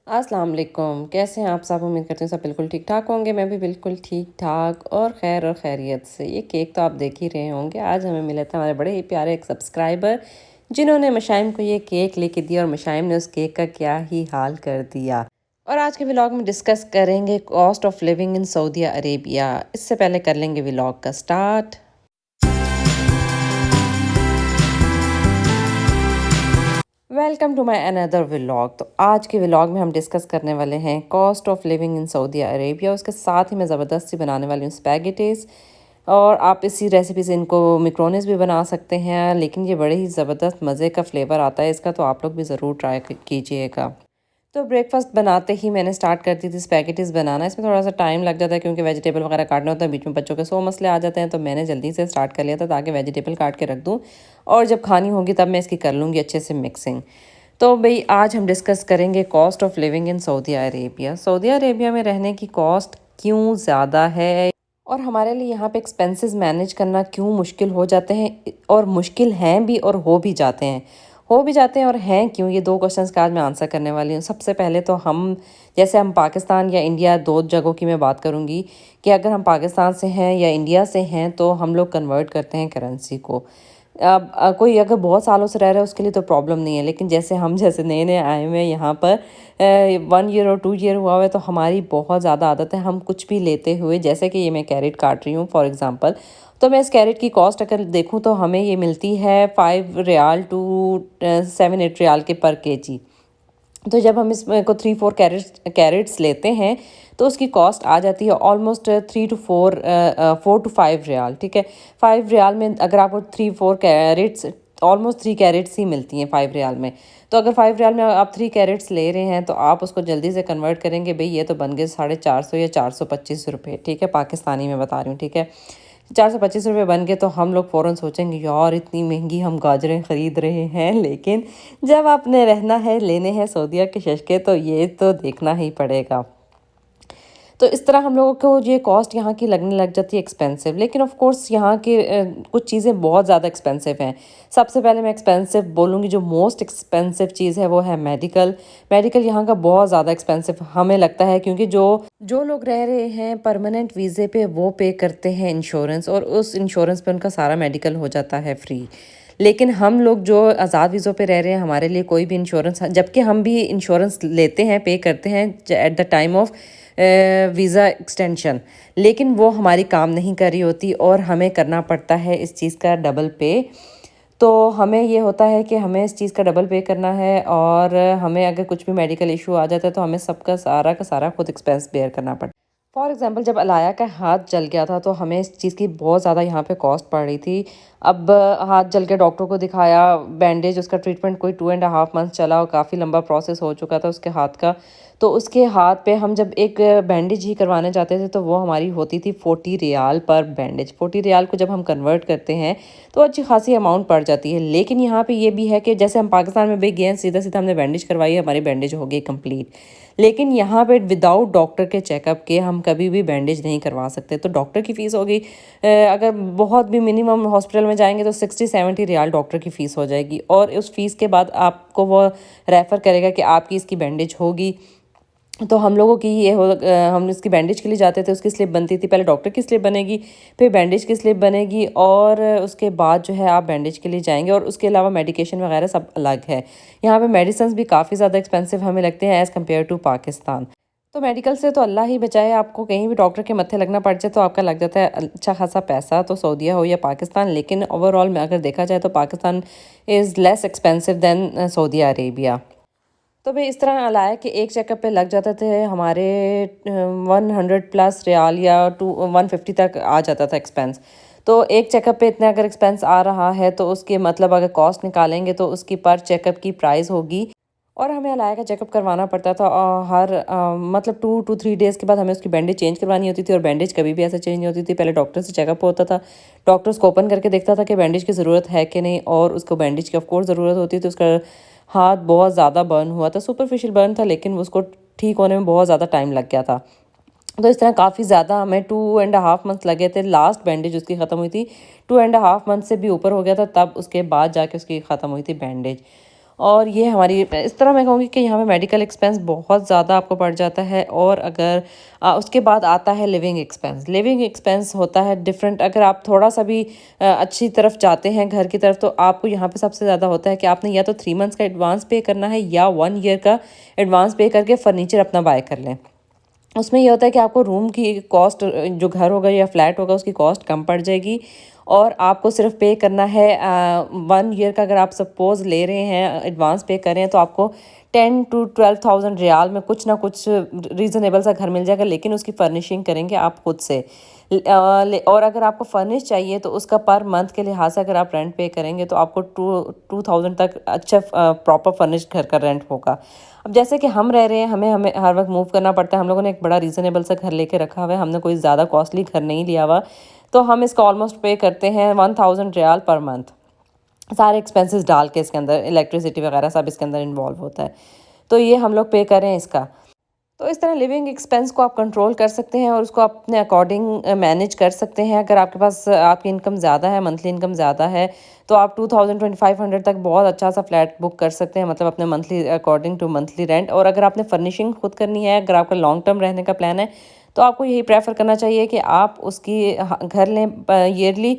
अस्सलाम वालेकुम। कैसे हैं आप सब? उम्मीद करती हूँ सब बिल्कुल ठीक ठाक होंगे। मैं भी बिल्कुल ठीक ठाक और खैर और खैरियत से। ये केक तो आप देख ही रहे होंगे। आज हमें मिले थे हमारे बड़े ही प्यारे एक सब्सक्राइबर, जिन्होंने मशाइम को ये केक लेके दिया और मशाइम ने उस केक का क्या ही हाल कर दिया। और आज के व्लॉग में डिस्कस करेंगे cost of living in Saudi Arabia. इससे पहले कर लेंगे व्लॉग का start. Welcome to my another vlog. तो आज के व्लॉग में हम डिस्कस करने वाले हैं cost of living in Saudi Arabia. उसके साथ ही मैं ज़बरदस्ती बनाने वाली हूँ स्पैगेटीज़। और आप इसी रेसिपी से इनको मिक्रोनीज भी बना सकते हैं, लेकिन ये बड़े ही ज़बरदस्त मज़े का फ्लेवर आता है इसका, तो आप लोग भी ज़रूर ट्राई कीजिएगा। तो ब्रेकफास्ट बनाते ही मैंने स्टार्ट कर दी थी स्पैगेटीज़ बनाना। इसमें थोड़ा सा टाइम लग जाता है क्योंकि वेजिटेबल वगैरह काटना होता है, बीच में बच्चों के 100 मसले आ जाते हैं, तो मैंने जल्दी से स्टार्ट कर लिया था ताकि वेजिटेबल काट के रख दूँ और जब खानी होगी तब मैं इसकी कर लूँगी अच्छे से मिक्सिंग। तो भाई आज हम डिस्कस करेंगे cost of living in Saudi Arabia. Saudi Arabia में रहने की कॉस्ट क्यों ज़्यादा है और हमारे लिए यहाँ पे एक्सपेंसेस मैनेज करना क्यों मुश्किल हो जाते हैं, और मुश्किल हैं भी और हो भी जाते हैं और हैं क्यों, ये दो क्वेश्चंस का आज मैं आंसर करने वाली हूँ। सबसे पहले तो हम पाकिस्तान या इंडिया, दो जगहों की मैं बात करूँगी कि अगर हम पाकिस्तान से हैं या इंडिया से हैं तो हम लोग कन्वर्ट करते हैं करेंसी को। अब कोई अगर बहुत सालों से रह रहा है उसके लिए तो प्रॉब्लम नहीं है, लेकिन जैसे नए नए आए हुए हैं यहाँ पर 1 ईयर और 2 ईयर हुआ हुआ है, तो हमारी बहुत ज़्यादा आदत है हम कुछ भी लेते हुए, जैसे कि ये मैं कैरेट काट रही हूँ फॉर एग्ज़ाम्पल, तो मैं इस कैरेट की कॉस्ट अगर देखूँ तो हमें ये मिलती है 5 रियाल टू 7-8 रियाल के पर केजी। तो जब हम इसमें को 3-4 कैरेट्स लेते हैं तो उसकी कॉस्ट आ जाती है ऑलमोस्ट 4 to 5 रियाल। ठीक है, 5 रियाल में अगर आपको 3-4 कैरेट्स, ऑलमोस्ट 3 कैरेट्स ही मिलती हैं 5 रियाल में। तो अगर 5 रियाल में आप 3 कैरेट्स ले रहे हैं तो आप उसको जल्दी से कन्वर्ट करेंगे, भाई ये तो बन गए 450 या 425 रुपये। ठीक है, पाकिस्तानी में बता रही हूँ। ठीक है, 425 रुपये बन गए तो हम लोग फ़ौरन सोचेंगे यार इतनी महंगी हम गाजरें ख़रीद रहे हैं, लेकिन जब आपने रहना है, लेने हैं सऊदीया के शशके, तो ये तो देखना ही पड़ेगा। तो इस तरह हम लोगों को ये कॉस्ट यहाँ की लगने लग जाती है एक्सपेंसिव। लेकिन ऑफ कोर्स यहाँ के कुछ चीज़ें बहुत ज़्यादा एक्सपेंसिव हैं। सबसे पहले मैं एक्सपेंसिव बोलूँगी, जो मोस्ट एक्सपेंसिव चीज़ है वो है मेडिकल। मेडिकल यहाँ का बहुत ज़्यादा एक्सपेंसिव हमें लगता है, क्योंकि जो जो लोग रह रहे हैं परमानेंट वीज़े पे वो पे करते हैं इंश्योरेंस, और उस इंश्योरेंस पे उनका सारा मेडिकल हो जाता है फ्री। लेकिन हम लोग जो आज़ाद वीज़ों पे रह रहे हैं, हमारे लिए कोई भी इंश्योरेंस, जबकि हम भी इंश्योरेंस लेते हैं, पे करते हैं at the time of visa extension, लेकिन वो हमारी काम नहीं कर रही होती और हमें करना पड़ता है इस चीज़ का डबल पे। तो हमें ये होता है कि हमें इस चीज़ का डबल पे करना है, और हमें अगर कुछ भी मेडिकल इशू आ जाता है तो हमें सबका सारा का सारा खुद एक्सपेंस बेयर करना पड़ता है। फॉर एग्ज़ाम्पल जब अलाया का हाथ जल गया था तो हमें इस चीज़ की बहुत ज़्यादा यहाँ पे कॉस्ट पड़ रही थी। अब हाथ जल के डॉक्टर को दिखाया, बैंडेज, उसका ट्रीटमेंट कोई 2.5 मंथ चला और काफ़ी लंबा प्रोसेस हो चुका था उसके हाथ का। तो उसके हाथ पे हम जब एक बैंडेज ही करवाने जाते थे तो वो हमारी होती थी 40 रियाल पर बैंडेज। 40 रियाल को जब हम कन्वर्ट करते हैं तो अच्छी खासी अमाउंट पड़ जाती है। लेकिन यहाँ पे ये भी है कि जैसे हम पाकिस्तान में भी गए हैं, सीधा सीधा हमने बैंडेज करवाई है, हमारी बैंडेज हो गई कंप्लीट। लेकिन यहाँ पे विदाउट डॉक्टर के चेकअप के हम कभी भी बैंडेज नहीं करवा सकते। तो डॉक्टर की फ़ीस होगी, अगर बहुत भी मिनिमम हॉस्पिटल में जाएंगे तो 60-70 रियाल डॉक्टर की फ़ीस हो जाएगी, और उस फीस के बाद आपको वो रेफ़र करेगा कि आपकी इसकी बैंडेज होगी। तो हम लोगों की हम इसकी बैंडेज के लिए जाते थे, उसकी स्लिप बनती थी, पहले डॉक्टर की स्लिप बनेगी, फिर बैंडेज की स्लिप बनेगी, और उसके बाद जो है आप बैंडेज के लिए जाएंगे, और उसके अलावा मेडिकेशन वगैरह सब अलग है। यहाँ पे मेडिसिन भी काफ़ी ज़्यादा एक्सपेंसिव हमें लगते हैं एज़ कम्पेयर टू पाकिस्तान। तो मेडिकल से तो अल्लाह ही बचाए, आपको कहीं भी डॉक्टर के मत्थे लगना पड़ जाए तो आपका लग जाता है अच्छा खासा पैसा, तो सऊदीया हो या पाकिस्तान। लेकिन ओवरऑल में अगर देखा जाए तो Pakistan is less expensive than Saudi Arabia. तो भाई इस तरह अलाया कि एक चेकअप पे लग जाते थे हमारे 100+ रियाल या 150 तक आ जाता था एक्सपेंस। तो एक चेकअप पे इतना अगर एक्सपेंस आ रहा है तो उसके मतलब अगर कॉस्ट निकालेंगे तो उसकी पर चेकअप की प्राइस होगी। और हमें अलाया का चेकअप करवाना पड़ता था, हर मतलब 2 to 3 डेज़ के बाद हमें उसकी बैंडेज चेंज करवानी होती थी, और बैंडेज कभी भी ऐसे चेंज नहीं होती थी। पहले डॉक्टर से चेकअप होता था, डॉक्टर उसको ओपन करके देखता था कि बैंडेज की ज़रूरत है कि नहीं, और उसको बैंडेज की ऑफकोर्स ज़रूरत होती थी। उसका हाथ बहुत ज़्यादा बर्न हुआ था, सुपरफिशियल बर्न था, लेकिन उसको ठीक होने में बहुत ज़्यादा टाइम लग गया था। तो इस तरह काफ़ी ज़्यादा हमें 2.5 मंथ लगे थे। लास्ट बैंडेज उसकी ख़त्म हुई थी 2.5 मंथ से भी ऊपर हो गया था, तब उसके बाद जाके उसकी ख़त्म हुई थी बैंडेज। और ये हमारी इस तरह मैं कहूँगी कि यहाँ पे मेडिकल एक्सपेंस बहुत ज़्यादा आपको पड़ जाता है। और अगर उसके बाद आता है लिविंग एक्सपेंस। लिविंग एक्सपेंस होता है डिफरेंट। अगर आप थोड़ा सा भी अच्छी तरफ जाते हैं घर की तरफ, तो आपको यहाँ पे सबसे ज़्यादा होता है कि आपने या तो 3 मंथ्स का एडवांस पे करना है या 1 ईयर का एडवांस पे करके फर्नीचर अपना बाय कर लें। उसमें ये होता है कि आपको रूम की कॉस्ट, जो घर होगा या फ्लैट होगा, उसकी कॉस्ट कम पड़ जाएगी और आपको सिर्फ पे करना है 1 ईयर का। अगर आप सपोज ले रहे हैं एडवांस पे कर रहे हैं, तो आपको 10 to 12,000 रियाल में कुछ ना कुछ रीज़नेबल सा घर मिल जाएगा, लेकिन उसकी फर्निशिंग करेंगे आप खुद से। और अगर आपको फर्निश चाहिए तो उसका पर मंथ के लिहाज से अगर आप रेंट पे करेंगे तो आपको 2,000 तक अच्छा प्रॉपर फर्निश घर का रेंट होगा। अब जैसे कि हम रह रहे हैं, हमें हमें हर वक्त मूव करना पड़ता है। हम लोगों ने एक बड़ा रीज़नेबल सा घर लेके रखा हुआ है, हमने कोई ज़्यादा कॉस्टली घर नहीं लिया हुआ, तो हम इसका ऑलमोस्ट पे करते हैं 1,000 रियाल पर मंथ। सारे एक्सपेंसेस डाल के इसके अंदर इलेक्ट्रिसिटी वगैरह सब इसके अंदर इन्वॉल्व होता है, तो ये हम लोग पे करें इसका। तो इस तरह लिविंग एक्सपेंस को आप कंट्रोल कर सकते हैं और उसको अपने अकॉर्डिंग मैनेज कर सकते हैं। अगर आपके पास आपकी इनकम ज़्यादा है, मंथली इनकम ज़्यादा है, तो आप 2,000-2,500 तक बहुत अच्छा सा फ्लैट बुक कर सकते हैं, मतलब अपने monthly according to monthly rent. और अगर आपने फर्निशिंग खुद करनी है, अगर आपका लॉन्ग टर्म रहने का प्लान है, तो आपको यही प्रेफर करना चाहिए कि आप उसकी घर लें ईयरली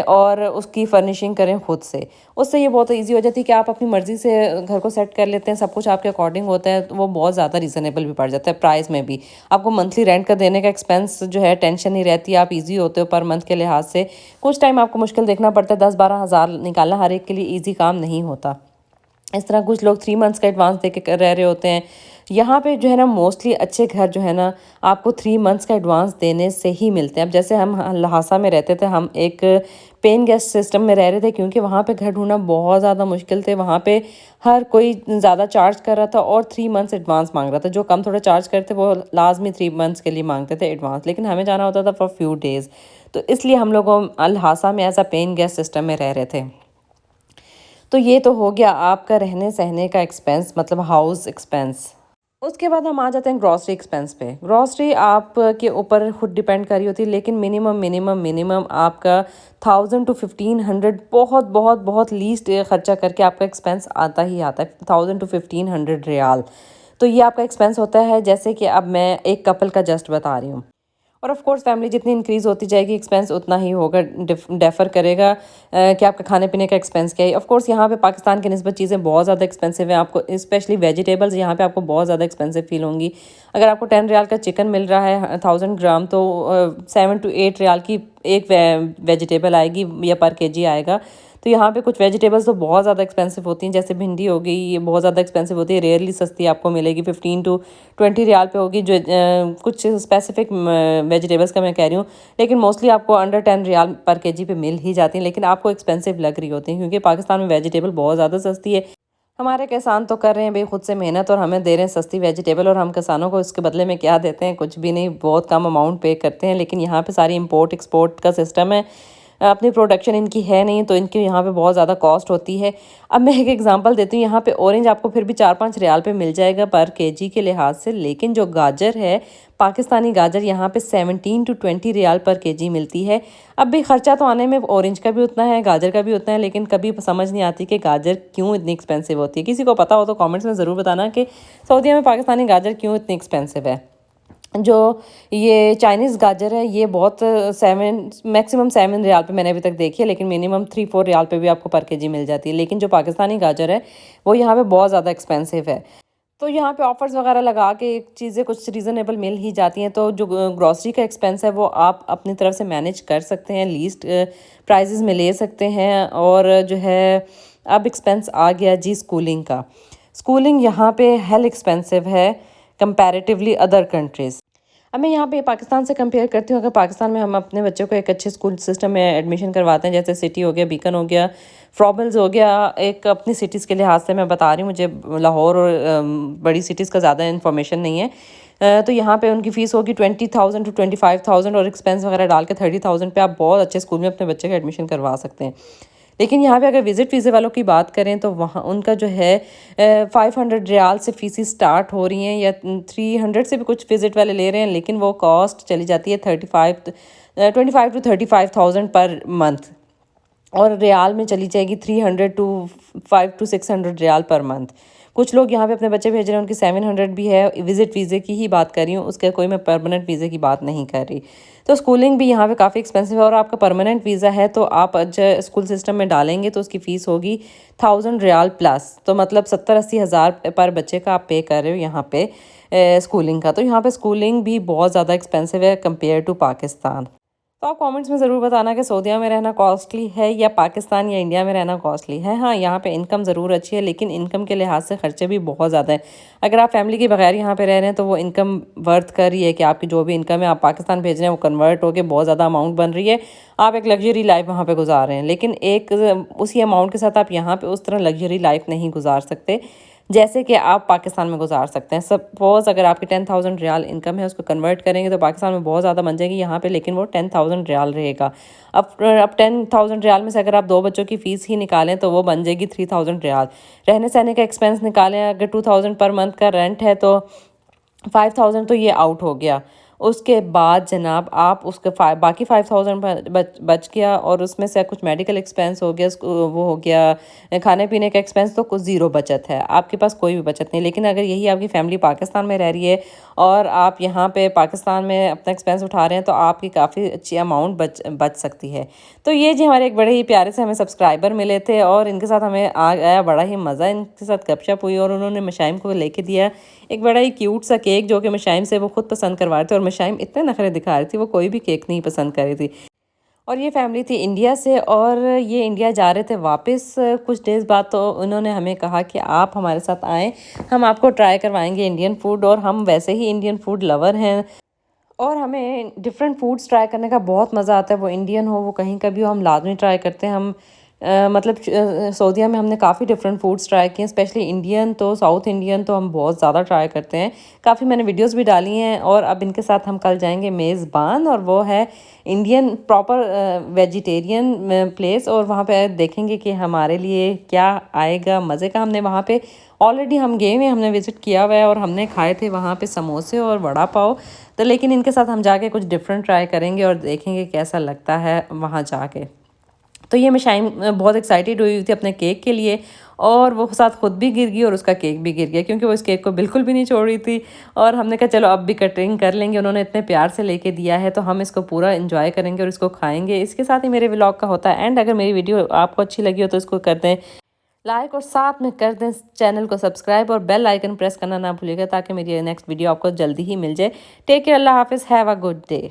और उसकी फर्निशिंग करें खुद से। उससे ये बहुत ईजी हो जाती है कि आप अपनी मर्ज़ी से घर को सेट कर लेते हैं, सब कुछ आपके अकॉर्डिंग होता है, तो वो बहुत ज़्यादा रीज़नेबल भी पड़ जाता है प्राइस में भी। आपको मंथली रेंट का देने का एक्सपेंस जो है टेंशन नहीं रहती, आप ईजी होते हो पर मंथ के लिहाज से। कुछ टाइम आपको मुश्किल देखना पड़ता है, 10-12 हज़ार निकालना हर एक के लिए ईजी काम नहीं होता। इस तरह कुछ लोग 3 मंथ्स का एडवांस दे के रह रहे होते हैं। यहाँ पे जो है ना मोस्टली अच्छे घर जो है ना आपको 3 मंथ्स का एडवांस देने से ही मिलते हैं। अब जैसे हम लहासा में रहते थे, हम एक पेन गेस्ट सिस्टम में रह रहे थे, क्योंकि वहाँ पे घर ढूंढना बहुत ज़्यादा मुश्किल थे। वहाँ पे हर कोई ज़्यादा चार्ज कर रहा था और 3 मंथ्स एडवांस मांग रहा था। जो कम थोड़ा चार्ज करते वो लाजमी 3 मंथ्स के लिए मांगते थे एडवांस, लेकिन हमें जाना होता था फॉर फ्यू डेज़। तो इसलिए हम लोगों लहासा में as a paying guest system में रह रहे थे। तो ये तो हो गया आपका रहने सहने का एक्सपेंस, मतलब हाउस एक्सपेंस। उसके बाद हम आ जाते हैं ग्रॉसरी एक्सपेंस पे। ग्रॉसरी आप के ऊपर खुद डिपेंड कर रही होती है, लेकिन मिनिमम मिनिमम मिनिमम आपका 1,000 to 1,500 बहुत बहुत बहुत लीस्ट खर्चा करके आपका एक्सपेंस आता ही आता है, 1,000 to 1,500 रियाल। तो ये आपका एक्सपेंस होता है। जैसे कि अब मैं एक कपल का जस्ट बता रही हूँ, और ऑफ कोर्स फैमिली जितनी इंक्रीज़ होती जाएगी एक्सपेंस उतना ही होगा, डेफर करेगा कि आपका खाने पीने का एक्सपेंस क्या है। ऑफ कोर्स यहाँ पे पाकिस्तान की निस्बत चीज़ें बहुत ज़्यादा एक्सपेंसिव हैं। आपको स्पेशली वेजिटेबल्स यहाँ पे आपको बहुत ज़्यादा एक्सपेंसिव फील होंगी। अगर आपको 10 रियाल का चिकन मिल रहा है 1,000 ग्राम, तो 7 to 8 रियाल की एक वेजिटेबल आएगी या पर केजी आएगा। तो यहाँ पे कुछ वेजिटेबल्स तो बहुत ज़्यादा एक्सपेंसिव होती हैं, जैसे भिंडी हो गई, ये बहुत ज़्यादा एक्सपेंसिव होती है, रेयरली सस्ती आपको मिलेगी, 15 to 20 रियाल पे होगी। जो कुछ स्पेसिफिक वेजिटेबल्स का मैं कह रही हूँ, लेकिन मोस्टली आपको अंडर 10 रियाल पर केजी पे मिल ही जाती हैं, लेकिन आपको एक्सपेंसिव लग रही होती हैं क्योंकि पाकिस्तान में वेजिटेबल बहुत ज़्यादा सस्ती है। हमारे किसान तो कर रहे हैं भाई खुद से मेहनत और हमें दे रहे हैं सस्ती वेजिटेबल, और हम किसानों को इसके बदले में क्या देते हैं? कुछ भी नहीं, बहुत कम अमाउंट पे करते हैं। लेकिन यहाँ पे सारी इंपोर्ट एक्सपोर्ट का सिस्टम है, अपनी प्रोडक्शन इनकी है नहीं, तो इनकी यहाँ पे बहुत ज़्यादा कॉस्ट होती है। अब मैं एक एग्जांपल देती हूँ, यहाँ पे ऑरेंज आपको फिर भी 4-5 रियाल पे मिल जाएगा पर केजी के लिहाज से, लेकिन जो गाजर है पाकिस्तानी गाजर यहाँ पे 17 to 20 रियाल पर केजी मिलती है। अब भी खर्चा तो आने में ऑरेंज का भी उतना है, गाजर का भी उतना है, लेकिन कभी समझ नहीं आती कि गाजर क्यों इतनी एक्सपेंसिव होती है। किसी को पता हो तो कमेंट्स में ज़रूर बताना कि सऊदीया में पाकिस्तानी गाजर क्यों इतनी एक्सपेंसिव है। जो ये चाइनीज़ गाजर है ये बहुत 7 रियाल पे मैंने अभी तक देखी है, लेकिन मिनिमम 3-4 रियाल पे भी आपको पर केजी मिल जाती है। लेकिन जो पाकिस्तानी गाजर है वो यहाँ पे बहुत ज़्यादा एक्सपेंसिव है। तो यहाँ पे ऑफर्स वगैरह लगा के चीज़ें कुछ रीज़नेबल मिल ही जाती हैं। तो जो ग्रॉसरी का एक्सपेंस है वो आप अपनी तरफ से मैनेज कर सकते हैं, लीस्ट प्राइजेस में ले सकते हैं। और जो है अब एक्सपेंस आ गया जी स्कूलिंग का। स्कूलिंग यहाँ पे हेल एक्सपेंसिव है कंपैरेटिवली अदर कंट्रीज़। अब मैं यहाँ पे पाकिस्तान से कंपेयर करती हूँ। अगर पाकिस्तान में हम अपने बच्चों को एक अच्छे स्कूल सिस्टम में एडमिशन करवाते हैं, जैसे सिटी हो गया, बीकन हो गया, फ्रॉबल्स हो गया, एक अपनी सिटीज़ के लिहाज से मैं बता रही हूँ, मुझे लाहौर और बड़ी सिटीज़ का ज़्यादा इन्फॉर्मेशन नहीं है। तो यहाँ पे उनकी फ़ीस होगी 20,000 to 25,000 और एक्सपेंस वगैरह डाल के 30,000 पे आप बहुत अच्छे स्कूल में अपने बच्चे का एडमिशन करवा सकते हैं। लेकिन यहाँ पे अगर विज़िट वीज़े वालों की बात करें तो वहाँ उनका जो है 500 रियाल से फ़ीसें स्टार्ट हो रही हैं, या 300 से भी कुछ विज़िट वाले ले रहे हैं, लेकिन वो कॉस्ट चली जाती है 25 to 35,000 पर मंथ। और रियाल में चली जाएगी 300 to 500 to 600 riyal per month. कुछ लोग यहाँ पे अपने बच्चे भेज रहे हैं, उनकी 700 भी है। विजिट वीज़े की ही बात कर रही हूँ, उसके कोई मैं परमानेंट वीज़े की बात नहीं कर रही। तो स्कूलिंग भी यहाँ पे काफ़ी एक्सपेंसिव है, और आपका परमानेंट वीज़ा है तो आप स्कूल सिस्टम में डालेंगे तो उसकी फ़ीस होगी 1000 रियाल प्लस, तो मतलब 70-80 हज़ार पर बच्चे का आप पे कर रहे हो यहाँ पे स्कूलिंग का। तो यहाँ पे स्कूलिंग भी बहुत ज़्यादा एक्सपेंसिव है कंपेयर टू पाकिस्तान। तो आप कमेंट्स में ज़रूर बताना कि सऊदीया में रहना कॉस्टली है या पाकिस्तान या इंडिया में रहना कॉस्टली है। हाँ, यहाँ पे इनकम ज़रूर अच्छी है, लेकिन इनकम के लिहाज से खर्चे भी बहुत ज़्यादा हैं। अगर आप फैमिली के बगैर यहाँ पे रह रहे हैं तो वो इनकम वर्थ कर रही है कि आपकी जो भी इनकम है आप पाकिस्तान भेज रहे हैं वो कन्वर्ट होकर बहुत ज़्यादा अमाउंट बन रही है। आप एक लग्जरी लाइफ वहाँ पर गुजार रहे हैं, लेकिन एक उसी अमाउंट के साथ आप यहाँ पर उस तरह लग्जरी लाइफ नहीं गुजार सकते जैसे कि आप पाकिस्तान में गुजार सकते हैं। सपोज़ अगर आपकी 10,000 रियाल इनकम है, उसको कन्वर्ट करेंगे तो पाकिस्तान में बहुत ज़्यादा बन जाएगी यहाँ पे, लेकिन वो 10,000 रियाल रहेगा। अब 10,000 रियाल में से अगर आप 2 बच्चों की फ़ीस ही निकालें तो वो बन जाएगी 3,000 रियाल। रहने सहने का एक्सपेंस निकालें, अगर 2,000 पर मंथ का रेंट है तो 5,000 तो ये आउट हो गया। उसके बाद जनाब आप उसके बाकी 5,000 बच गया, और उसमें से कुछ मेडिकल एक्सपेंस हो गया, वो हो गया खाने पीने का एक्सपेंस, तो कुछ ज़ीरो बचत है, आपके पास कोई भी बचत नहीं। लेकिन अगर यही आपकी फैमिली पाकिस्तान में रह रही है और आप यहाँ पे पाकिस्तान में अपना एक्सपेंस उठा रहे हैं तो आपकी काफ़ी अच्छी अमाउंट बच सकती है। तो ये जी हमारे एक बड़े ही प्यारे से हमें सब्सक्राइबर मिले थे, और इनके साथ हमें आया बड़ा ही मज़ा, इनके साथ गपशप हुई, और उन्होंने मशाइम को लेके दिया एक बड़ा ही क्यूट सा केक, जो कि मशाइम से वो खुद पसंद करवा रहे थे, और मशाइम इतने नखरे दिखा रही थी, वो कोई भी केक नहीं पसंद कर रही थी। और ये फैमिली थी इंडिया से, और ये इंडिया जा रहे थे वापस कुछ डेज़ बाद। तो उन्होंने हमें कहा कि आप हमारे साथ आएँ, हम आपको ट्राई करवाएंगे इंडियन फूड, और हम वैसे ही इंडियन फूड लवर हैं और हमें डिफरेंट फूड्स ट्राई करने का बहुत मज़ा आता है। वो इंडियन हो, वो कहीं का भी हो, हम लाजमी ट्राई करते हैं। हम मतलब सऊदीया में हमने काफ़ी डिफरेंट फूड्स ट्राई किए हैं, स्पेशली इंडियन तो साउथ इंडियन तो हम बहुत ज़्यादा ट्राई करते हैं। काफ़ी मैंने वीडियोस भी डाली हैं, और अब इनके साथ हम कल जाएंगे मेज़बान, और वो है इंडियन प्रॉपर वेजिटेरियन प्लेस, और वहाँ पे देखेंगे कि हमारे लिए क्या आएगा मज़े का। हमने वहाँ पे ऑलरेडी हम गए हुए, हमने विज़िट किया हुआ है, और हमने खाए थे वहाँ पे समोसे और वड़ा पाव। तो लेकिन इनके साथ हम जाके कुछ डिफरेंट ट्राई करेंगे और देखेंगे कैसा लगता है वहाँ जाके। तो ये मशाइम बहुत एक्साइटेड हुई थी अपने केक के लिए, और वो साथ खुद भी गिर गई और उसका केक भी गिर गया, क्योंकि वो इस केक को बिल्कुल भी नहीं छोड़ रही थी। और हमने कहा चलो अब भी कटिंग कर लेंगे, उन्होंने इतने प्यार से लेके दिया है तो हम इसको पूरा एंजॉय करेंगे और इसको खाएंगे। इसके साथ ही मेरे व्लॉग का होता है एंड। अगर मेरी वीडियो आपको अच्छी लगी हो तो इसको कर दें लाइक, और साथ में कर दें चैनल को सब्सक्राइब, और बेल आइकन प्रेस करना ना भूलिएगा, ताकि मेरी नेक्स्ट वीडियो आपको जल्दी ही मिल जाए। टेक केयर, अल्लाह हाफिज़, हैव अ गुड डे।